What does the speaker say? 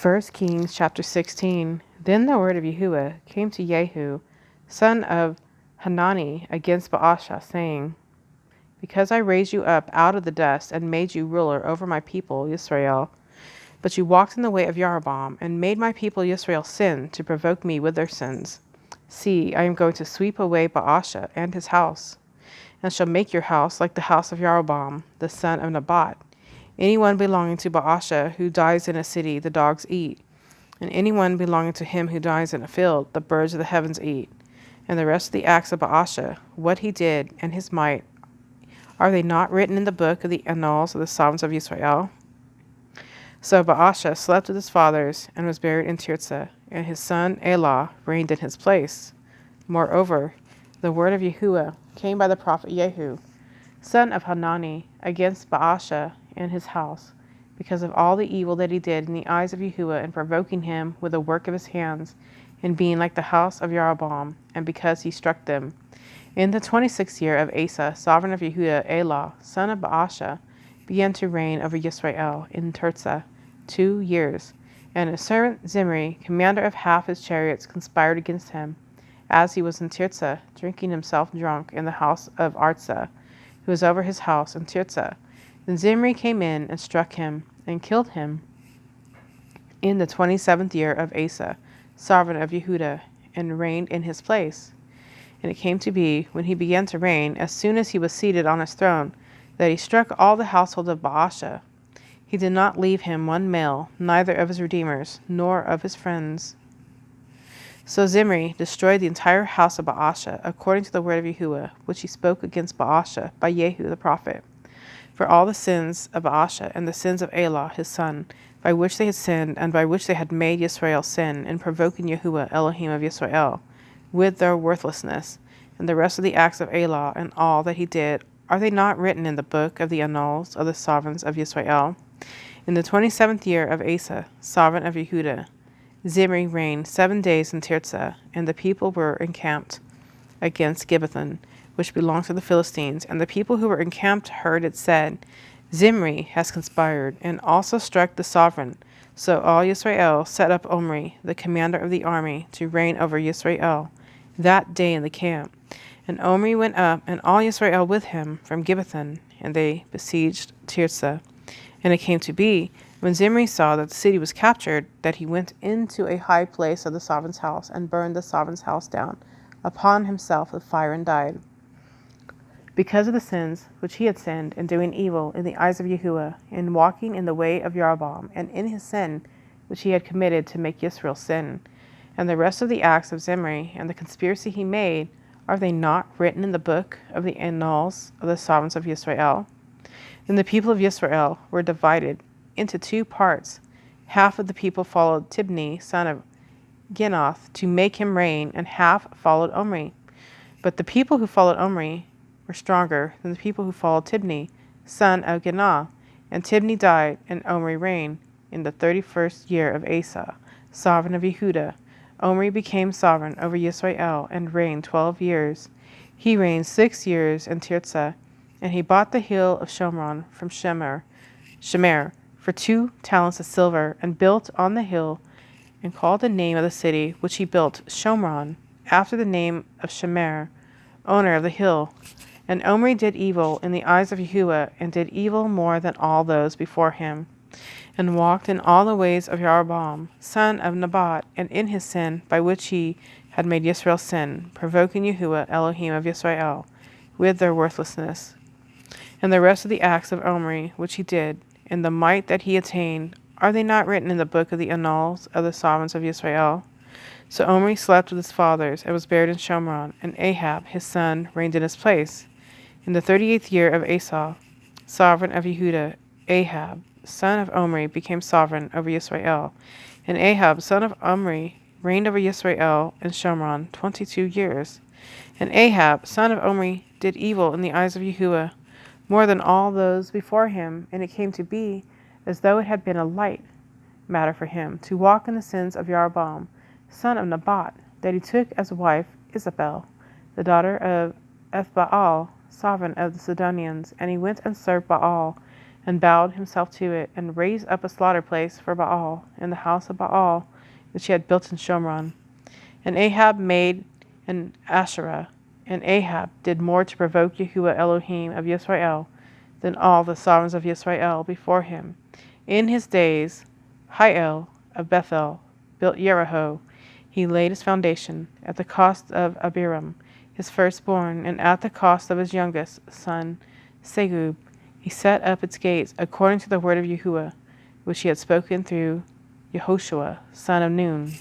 1 Kings chapter 16. Then the word of Yahuwah came to Jehu, son of Hanani, against Baasha, saying, Because I raised you up out of the dust and made you ruler over my people Israel, but you walked in the way of Jeroboam and made my people Israel sin to provoke me with their sins. See, I am going to sweep away Baasha and his house, and shall make your house like the house of Jeroboam, the son of Nebat. Anyone belonging to Baasha who dies in a city, the dogs eat, and anyone belonging to him who dies in a field, the birds of the heavens eat. And the rest of the acts of Baasha, what he did, and his might, are they not written in the book of the annals of the sovereigns of Israel? So Baasha slept with his fathers and was buried in Tirzah, and his son Elah reigned in his place. Moreover, the word of Yahuwah came by the prophet Jehu, son of Hanani, against Baasha and his house, because of all the evil that he did in the eyes of Yahuwah in provoking him with the work of his hands, in being like the house of Jeroboam, and because he struck them. In the 26th year of Asa, sovereign of Yehuda, Elah, son of Baasha, began to reign over Yisrael in Tirzah 2 years. And his servant Zimri, commander of half his chariots, conspired against him, as he was in Tirzah, drinking himself drunk in the house of Arza, who was over his house in Tirzah. Then Zimri came in and struck him, and killed him in the 27th year of Asa, sovereign of Yehuda, and reigned in his place. And it came to be, when he began to reign, as soon as he was seated on his throne, that he struck all the household of Baasha. He did not leave him one male, neither of his redeemers, nor of his friends. So Zimri destroyed the entire house of Baasha, according to the word of Yahuwah, which he spoke against Baasha by Jehu the prophet. For all the sins of Baasha and the sins of Elah his son, by which they had sinned, and by which they had made Yisrael sin, in provoking Yahuwah Elohim of Yisrael, with their worthlessness, and the rest of the acts of Elah, and all that he did, are they not written in the book of the annals of the sovereigns of Yisrael? In the 27th year of Asa, sovereign of Yehuda, Zimri reigned 7 days in Tirzah, and the people were encamped against Gibbethon, which belonged to the Philistines. And the people who were encamped heard it said, Zimri has conspired, and also struck the sovereign. So all Yisrael set up Omri, the commander of the army, to reign over Yisrael that day in the camp. And Omri went up, and all Yisrael with him, from Gibbethon, and they besieged Tirzah. And it came to be, when Zimri saw that the city was captured, that he went into a high place of the sovereign's house, and burned the sovereign's house down upon himself with fire, and died, because of the sins which he had sinned in doing evil in the eyes of Yahuwah, in walking in the way of Jeroboam, and in his sin which he had committed to make Israel sin. And the rest of the acts of Zimri, and the conspiracy he made, are they not written in the book of the annals of the sovereigns of Israel? Then the people of Israel were divided into 2 parts. Half of the people followed Tibni, son of Ginoth, to make him reign, and half followed Omri. But the people who followed Omri were stronger than the people who followed Tibni, son of Ginoth. And Tibni died, and Omri reigned in the 31st year of Asa, sovereign of Yehuda. Omri became sovereign over Yisrael, and reigned 12 years. He reigned 6 years in Tirzah, and he bought the hill of Shomron from Shemer for 2 talents of silver, and built on the hill, and called the name of the city which he built Shomron, after the name of Shemer, owner of the hill. And Omri did evil in the eyes of Yahuwah, and did evil more than all those before him, and walked in all the ways of Jeroboam, son of Nebat, and in his sin, by which he had made Yisrael sin, provoking Yahuwah Elohim of Yisrael, with their worthlessness. And the rest of the acts of Omri, which he did, and the might that he attained, are they not written in the book of the annals of the sovereigns of Yisrael? So Omri slept with his fathers, and was buried in Shomron, and Ahab his son reigned in his place. In the 38th year of Asa, sovereign of Yehuda, Ahab, son of Omri, became sovereign over Yisrael. And Ahab, son of Omri, reigned over Yisrael in Shomron 22 years. And Ahab, son of Omri, did evil in the eyes of Yahuwah, more than all those before him, and it came to be, as though it had been a light matter for him, to walk in the sins of Jeroboam, son of Nebat, that he took as wife Isabel, the daughter of Ethbaal, sovereign of the Sidonians, and he went and served Baal, and bowed himself to it, and raised up a slaughter place for Baal in the house of Baal, which he had built in Shomron. And Ahab made an Asherah, and Ahab did more to provoke Yahuwah Elohim of Yisrael than all the sovereigns of Yisrael before him. In his days, Hiel of Bethel built Jericho. He laid his foundation at the cost of Abiram, his firstborn, and at the cost of his youngest son, Segub. He set up its gates according to the word of Yahuwah, which he had spoken through Yehoshua, son of Nun.